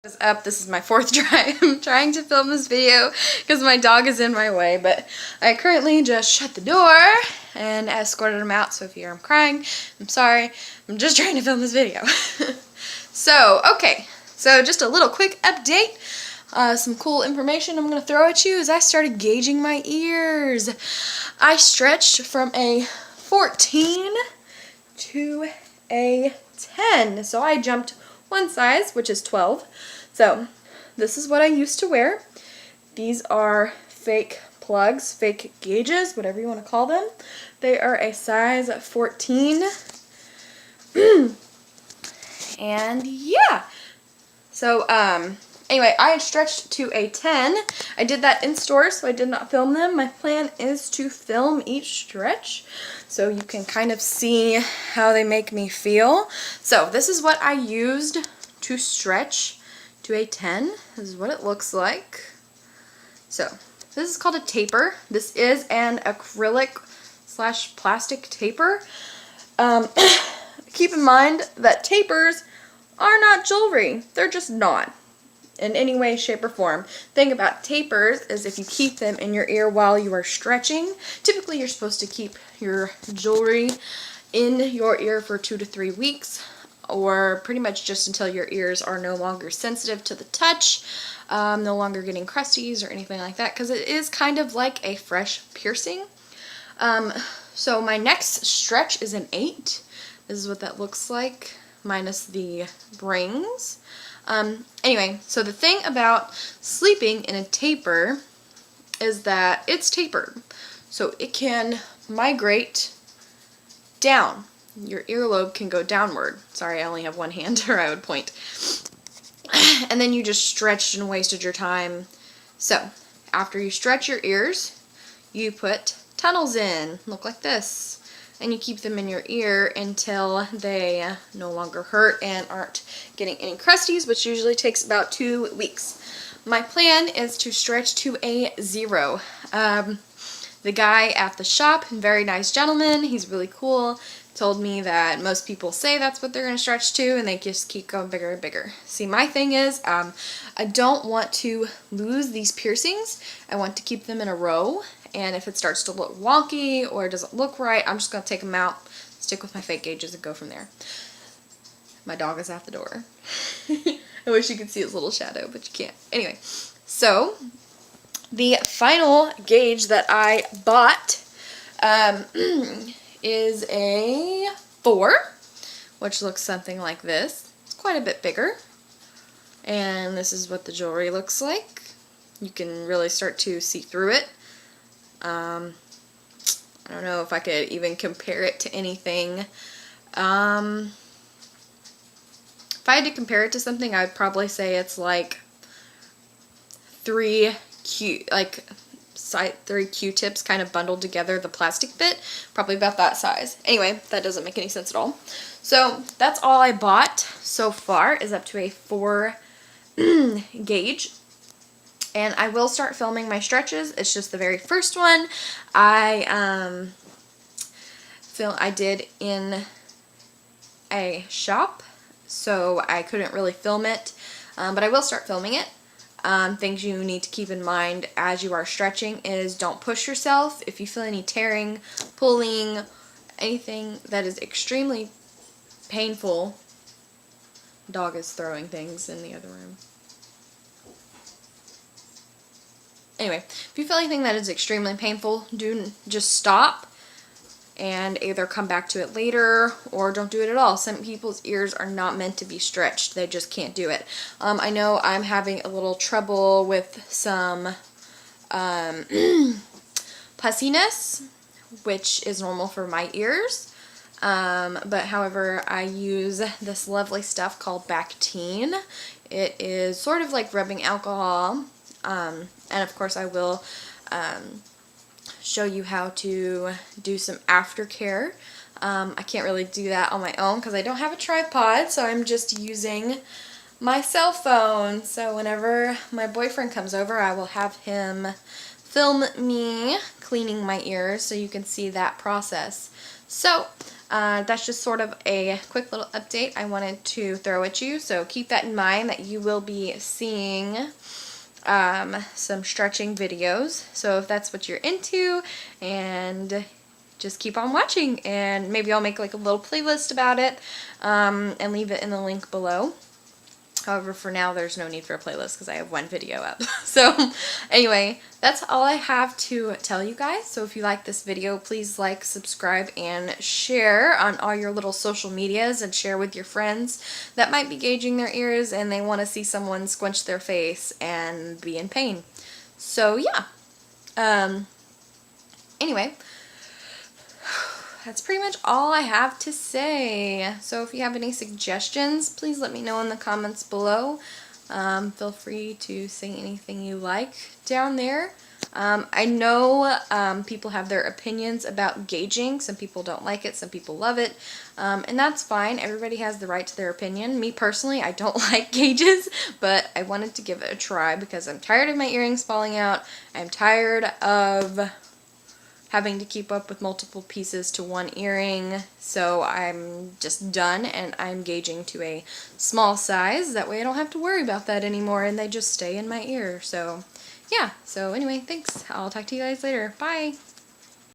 Is up. This is my fourth try. I'm trying to film this video because my dog is in my way, but I currently just shut the door and escorted him out, so if you hear him crying, I'm sorry. I'm just trying to film this video. So just a little quick update. Some cool information I'm going to throw at you is I started gauging my ears. I stretched from a 14 to a 10, so I jumped one size, which is 12. So this is what I used to wear. These are fake plugs, fake gauges, whatever you want to call them. They are a size 14. And yeah. So anyway, I had stretched to a 10. I did that in store, so I did not film them. My plan is to film each stretch so you can kind of see how they make me feel. So this is what I used to stretch to a 10. This is what it looks like. So this is called a taper. This is an acrylic / plastic taper. Keep in mind that tapers are not jewelry. They're just not in any way, shape, or form. Thing about tapers is if you keep them in your ear while you are stretching, typically you're supposed to keep your jewelry in your ear for 2 to 3 weeks, or pretty much just until your ears are no longer sensitive to the touch, no longer getting crusties or anything like that, because it is kind of like a fresh piercing. So my next stretch is an 8. This is what that looks like, minus the rings. Anyway, so the thing about sleeping in a taper is that it's tapered. So it can migrate down. Your earlobe can go downward. Sorry, I only have one hand, or I would point. And then you just stretched and wasted your time. So, after you stretch your ears, you put tunnels in. Look like this. And you keep them in your ear until they no longer hurt and aren't getting any crusties, which usually takes about 2 weeks. My plan is to stretch to a 0. The guy at the shop, very nice gentleman, he's really cool, told me that most people say that's what they're going to stretch to, and they just keep going bigger and bigger. See, my thing is, I don't want to lose these piercings. I want to keep them in a row, and if it starts to look wonky or doesn't look right, I'm just going to take them out, stick with my fake gauges, and go from there. My dog is at the door. I wish you could see his little shadow, but you can't. Anyway, so the final gauge that I bought is a 4, which looks something like this. It's quite a bit bigger. And this is what the jewelry looks like. You can really start to see through it. I don't know if I could even compare it to anything. If I had to compare it to something, I'd probably say it's like 3 Q-tips kind of bundled together, the plastic bit, probably about that size. Anyway, that doesn't make any sense at all. So that's all I bought so far, is up to a 4 gauge. And I will start filming my stretches. It's just the very first one I did in a shop, so I couldn't really film it, but I will start filming it. Things you need to keep in mind as you are stretching is don't push yourself. If you feel any tearing, pulling, anything that is extremely painful. Dog is throwing things in the other room. Anyway, if you feel anything that is extremely painful, do just stop and either come back to it later or don't do it at all. Some people's ears are not meant to be stretched. They just can't do it. I know I'm having a little trouble with some pussiness, which is normal for my ears. But however, I use this lovely stuff called Bactine. It is sort of like rubbing alcohol. And of course I will show you how to do some aftercare. I can't really do that on my own because I don't have a tripod, so I'm just using my cell phone. So whenever my boyfriend comes over, I will have him film me cleaning my ears so you can see that process. So That's just sort of a quick little update I wanted to throw at you. So keep that in mind that you will be seeing some stretching videos. So if that's what you're into, and just keep on watching, and maybe I'll make like a little playlist about it and leave it in the link below. However, for now, there's no need for a playlist because I have one video up. So anyway, that's all I have to tell you guys. So if you like this video, please like, subscribe, and share on all your little social medias, and share with your friends that might be gauging their ears and they want to see someone squinch their face and be in pain. So yeah. Anyway, that's pretty much all I have to say. So if you have any suggestions, please let me know in the comments below. Feel free to say anything you like down there. I know people have their opinions about gauging. Some people don't like it, some people love it, and that's fine. Everybody has the right to their opinion. Me personally, I don't like gauges, but I wanted to give it a try because I'm tired of my earrings falling out. I'm tired of having to keep up with multiple pieces to one earring, so I'm just done, and I'm gauging to a small size. That way I don't have to worry about that anymore, and they just stay in my ear. So yeah, so anyway, thanks. I'll talk to you guys later. Bye!